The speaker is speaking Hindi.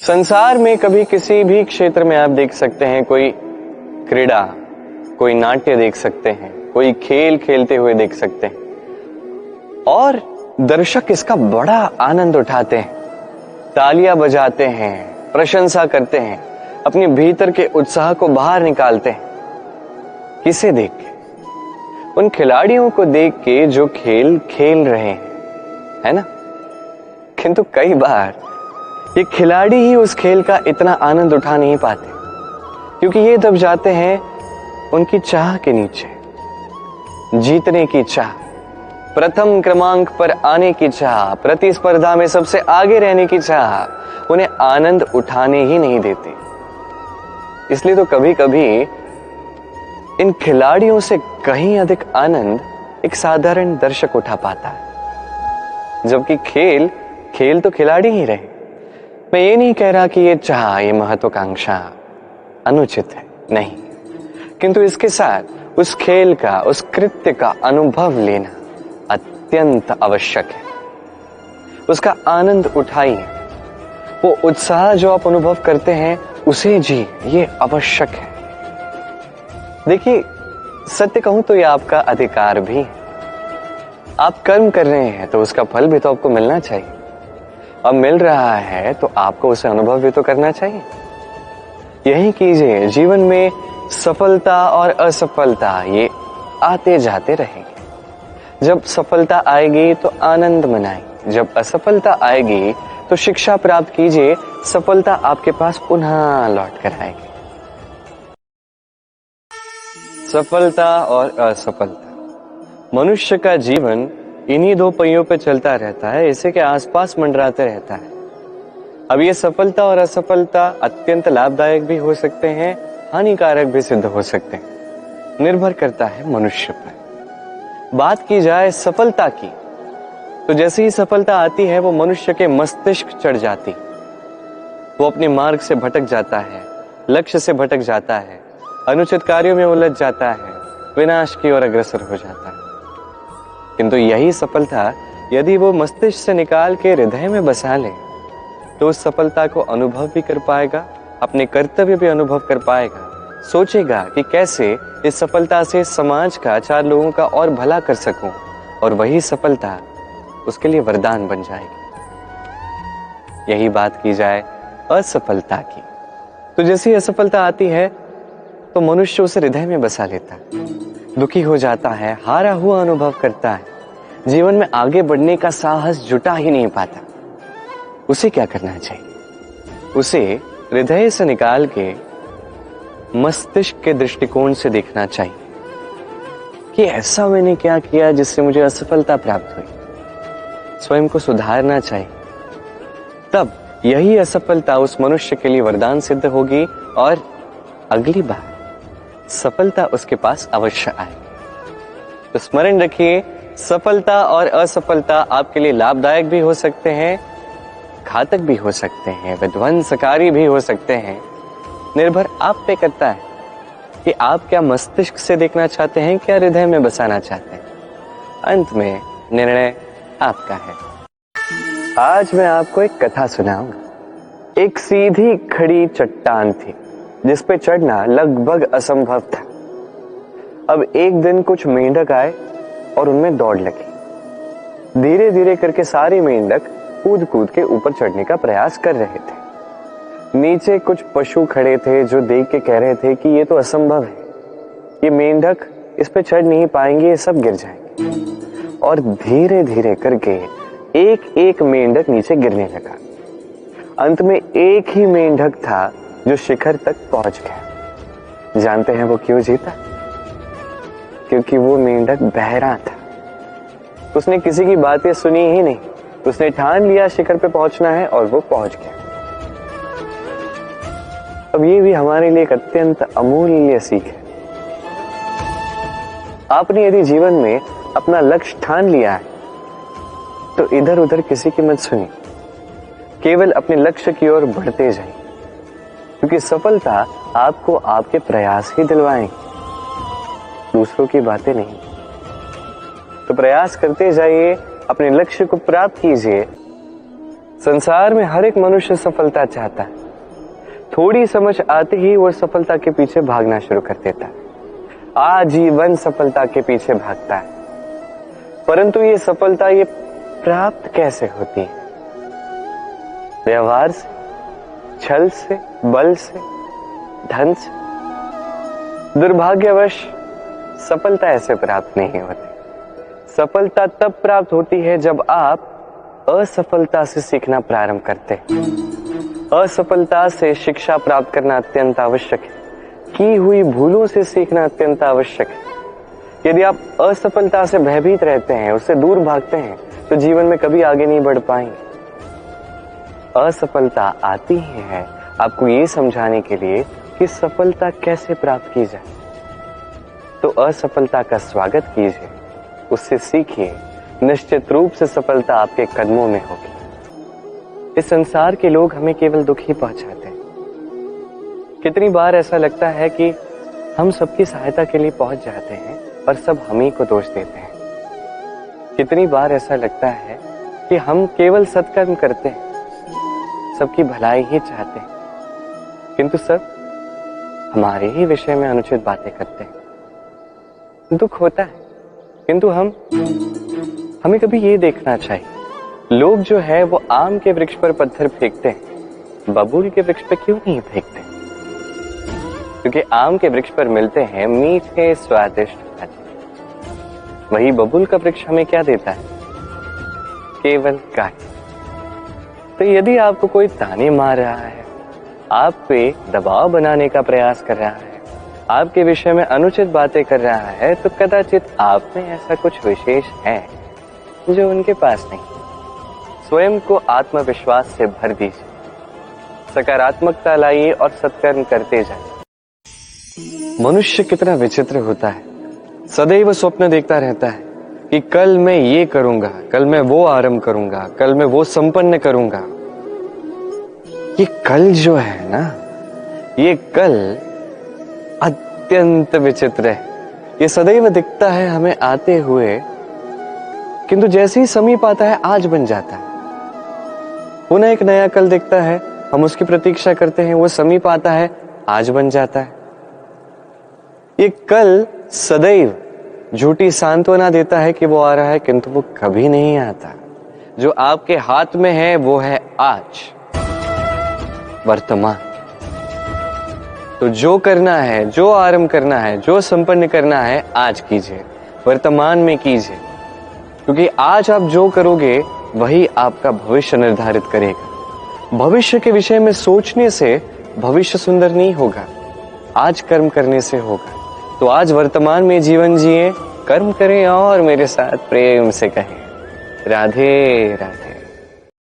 संसार में कभी किसी भी क्षेत्र में आप देख सकते हैं, कोई क्रीड़ा, कोई नाट्य देख सकते हैं, कोई खेल खेलते हुए देख सकते हैं और दर्शक इसका बड़ा आनंद उठाते हैं, तालियां बजाते हैं, प्रशंसा करते हैं, अपने भीतर के उत्साह को बाहर निकालते हैं। किसे देख के? उन खिलाड़ियों को देख के जो खेल खेल रहे हैं, है ना। किंतु कई बार ये खिलाड़ी ही उस खेल का इतना आनंद उठा नहीं पाते, क्योंकि ये दब जाते हैं उनकी चाह के नीचे। जीतने की चाह, प्रथम क्रमांक पर आने की चाह, प्रतिस्पर्धा में सबसे आगे रहने की चाह उन्हें आनंद उठाने ही नहीं देती। इसलिए तो कभी कभी इन खिलाड़ियों से कहीं अधिक आनंद एक साधारण दर्शक उठा पाता है, जबकि खेल तो खिलाड़ी ही रहे। मैं ये नहीं कह रहा कि ये चाह, ये महत्वाकांक्षा अनुचित है, नहीं, किंतु इसके साथ उस खेल का, उस कृत्य का अनुभव लेना अत्यंत आवश्यक है। उसका आनंद उठाइए, वो उत्साह जो आप अनुभव करते हैं उसे जी, ये आवश्यक है। देखिए, सत्य कहूं तो ये आपका अधिकार भी है। आप कर्म कर रहे हैं तो उसका फल भी तो आपको मिलना चाहिए। अब मिल रहा है तो आपको उसे अनुभव भी तो करना चाहिए। यही कीजिए, जीवन में सफलता और असफलता ये आते जाते रहेंगे। जब सफलता आएगी तो आनंद मनाइए, जब असफलता आएगी तो शिक्षा प्राप्त कीजिए, सफलता आपके पास पुनः लौट कर आएगी। सफलता और असफलता, मनुष्य का जीवन इन्हीं दो पहियों पे चलता रहता है, इसी के आसपास मंडराते रहता है। अब ये सफलता और असफलता अत्यंत लाभदायक भी हो सकते हैं, हानिकारक भी सिद्ध हो सकते हैं, निर्भर करता है मनुष्य पर। बात की जाए सफलता की, तो जैसे ही सफलता आती है वो मनुष्य के मस्तिष्क चढ़ जाती, वो अपने मार्ग से भटक जाता है, लक्ष्य से भटक जाता है, अनुचित कार्यों में उलझ जाता है, विनाश की ओर अग्रसर हो जाता है। किंतु यही सफलता यदि वो मस्तिष्क से निकाल के हृदय में बसा ले तो उस सफलता को अनुभव भी कर पाएगा, अपने कर्तव्य भी अनुभव कर पाएगा, सोचेगा कि कैसे इस सफलता से समाज का, चार लोगों का और भला कर सकूं, और वही सफलता उसके लिए वरदान बन जाएगी। यही बात की जाए असफलता की, तो जैसी असफलता आती है तो मनुष्य उसे हृदय में बसा लेता है, दुखी हो जाता है, हारा हुआ अनुभव करता है, जीवन में आगे बढ़ने का साहस जुटा ही नहीं पाता। उसे क्या करना चाहिए? उसे हृदय से निकाल के मस्तिष्क के दृष्टिकोण से देखना चाहिए कि ऐसा मैंने क्या किया जिससे मुझे असफलता प्राप्त हुई। स्वयं को सुधारना चाहिए, तब यही असफलता उस मनुष्य के लिए वरदान सिद्ध होगी और अगली बार सफलता उसके पास अवश्य आएगी। तो स्मरण रखिए, सफलता और असफलता आपके लिए लाभदायक भी हो सकते हैं, घातक भी हो सकते हैं, विध्वंसकारी भी हो सकते हैं। निर्भर आप पे करता है कि आप क्या मस्तिष्क से देखना चाहते हैं, क्या हृदय में बसाना चाहते हैं। अंत में निर्णय आपका है। आज मैं आपको एक कथा सुनाऊंगा। एक सीधी खड़ी चट्टान थी जिस पे चढ़ना लगभग असंभव था। अब एक दिन कुछ मेंढक आए और उनमें दौड़ लगी। धीरे धीरे करके सारी मेंढक कूद कूद के ऊपर चढ़ने का प्रयास कर रहे थे। नीचे कुछ पशु खड़े थे जो देख के कह रहे थे कि ये तो असंभव है, ये मेंढक इस पे चढ़ नहीं पाएंगे, ये सब गिर जाएंगे। और धीरे धीरे करके एक एक मेंढक नीचे गिरने लगा। अंत में एक ही मेंढक था जो शिखर तक पहुंच गया। जानते हैं वो क्यों जीता? क्योंकि वो मेंढक बहरा था। उसने किसी की बातें सुनी ही नहीं, उसने ठान लिया शिखर पे पहुंचना है और वो पहुंच गया। अब ये भी हमारे लिए एक अत्यंत अमूल्य सीख है। आपने यदि जीवन में अपना लक्ष्य ठान लिया है तो इधर उधर किसी की मत सुनिए, केवल अपने लक्ष्य की ओर बढ़ते जाइए, क्योंकि सफलता आपको आपके प्रयास ही दिलवाएंगे, दूसरों की बातें नहीं। तो प्रयास करते जाइए, अपने लक्ष्य को प्राप्त कीजिए, संसार में हर एक मनुष्य सफलता चाहता है। थोड़ी समझ आते ही वो सफलता के पीछे भागना शुरू कर देता है, आजीवन सफलता के पीछे भागता है। परंतु ये सफलता ये प्राप्त कैसे होती है? व्यवहार से, छल से, बल से, धन से? दुर्भाग्यवश सफलता ऐसे प्राप्त नहीं होती। सफलता तब प्राप्त होती है जब आप असफलता से सीखना प्रारंभ करते हैं। असफलता से शिक्षा प्राप्त करना अत्यंत आवश्यक है। की हुई भूलों से सीखना अत्यंत आवश्यक है। यदि आप असफलता से भयभीत रहते हैं, उससे दूर भागते हैं, तो जीवन में कभी आगे नहीं बढ़ पाएंगे। असफलता आती ही है आपको ये समझाने के लिए कि सफलता कैसे प्राप्त की जाए। तो असफलता का स्वागत कीजिए, उससे सीखिए, निश्चित रूप से सफलता आपके कदमों में होगी। इस संसार के लोग हमें केवल दुख ही पहुंचाते हैं। कितनी बार ऐसा लगता है कि हम सबकी सहायता के लिए पहुंच जाते हैं और सब हम ही को दोष देते हैं। कितनी बार ऐसा लगता है कि हम केवल सत्कर्म करते हैं, सबकी भलाई ही चाहते हैं, किंतु सब हमारे ही विषय में अनुचित बातें करते हैं। दुख होता है, किंतु हमें कभी ये देखना चाहिए, लोग जो है वो आम के वृक्ष पर पत्थर फेंकते हैं, बबूल के वृक्ष पर क्यों नहीं फेंकते? क्योंकि आम के वृक्ष पर मिलते हैं मीठे स्वादिष्ट फल, वही बबूल का वृक्ष हमें क्या देता है? केवल काट। तो यदि आपको कोई ताने मार रहा है, आप पे दबाव बनाने का प्रयास कर रहा है, आपके विषय में अनुचित बातें कर रहा है, तो कदाचित आप में ऐसा कुछ विशेष है जो उनके पास नहीं। स्वयं को आत्मविश्वास से भर दीजिए, सकारात्मकता लाइए और सत्कर्म करते जाइए। मनुष्य कितना विचित्र होता है, सदैव स्वप्न देखता रहता है कि कल मैं ये करूंगा, कल मैं वो आरंभ करूंगा, कल मैं वो संपन्न करूंगा। ये कल जो है ना, ये कल अत्यंत विचित्र है। ये सदैव दिखता है हमें आते हुए, किंतु जैसे ही समीप आता है आज बन जाता है। पुनः एक नया कल दिखता है, हम उसकी प्रतीक्षा करते हैं, वो समीप आता है, आज बन जाता है। ये कल सदैव झूठी सांत्वना देता है कि वो आ रहा है, किंतु वो कभी नहीं आता। जो आपके हाथ में है वो है आज, वर्तमान। तो जो करना है, जो आरंभ करना है, जो संपन्न करना है, आज कीजिए, वर्तमान में कीजिए। क्योंकि आज आप जो करोगे वही आपका भविष्य निर्धारित करेगा। भविष्य के विषय में सोचने से भविष्य सुंदर नहीं होगा, आज कर्म करने से होगा। तो आज वर्तमान में जीवन जिए, कर्म करें और मेरे साथ प्रेम से कहें राधे राधे।